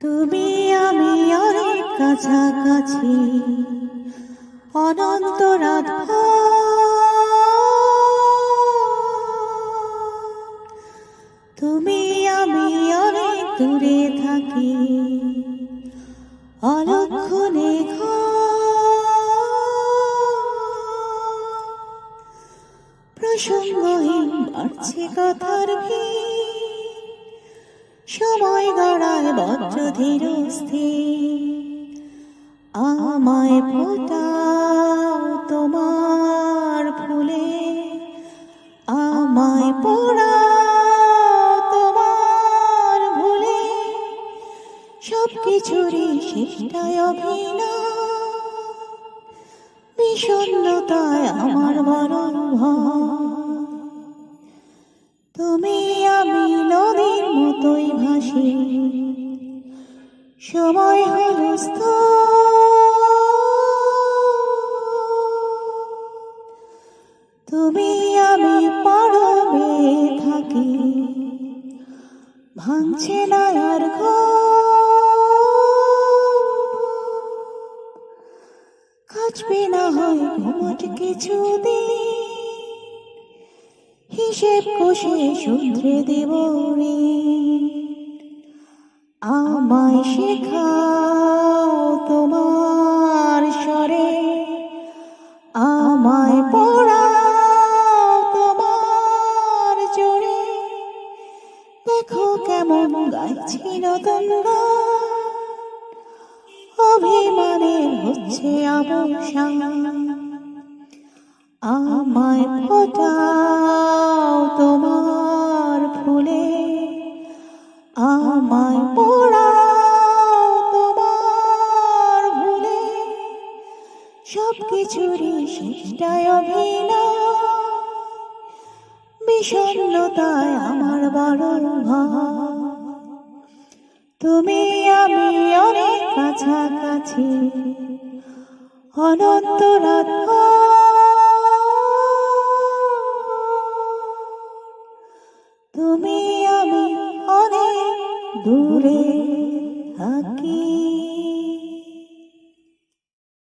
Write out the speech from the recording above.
তুমি আমি অনেক কাছাকাছি, অনন্ত রাত তুমি আমি অনেক দূরে থাকি, অলক্ষণে প্রসঙ্গহীন বাড়ছে কথার ভিড়, সময় গড়ায় বজ্র ধীর স্থির। আমায় ফোটাও তোমার ফুলে, আমায় পোড়াও তোমার ভুলে, সবকিছুরই শেষটায় অভিনয়, বিষণ্ণতায় আমার বড় ভয়। তুমি আমি নদীর মতোই ভাসি, সময় হলো তুমি আমি পাড়বে থাকি, ভাঙছে না আর কাচবে না হয় ঘুমট কিছুদিন, হিসেব কষে শুধরে দেব রে। আমায় শেখাও তোমার স্বরে, আমায় পড়াও তোমার জোরে, দেখো কেমন গাইছি নতুন গান, অভিমানের হচ্ছে অবসান। আমায় ফোটাও তোমার ফুলে, আমায় পোড়াও তোমার ভুলে, সবকিছুরই শেষটায় অভিনয়, বিষণ্ণতায় আমার বড় ভয়। তুমি আমি অনেক কাছাকাছি, অনন্ত রাত তুমি আমি অনেক দূরে থাকি।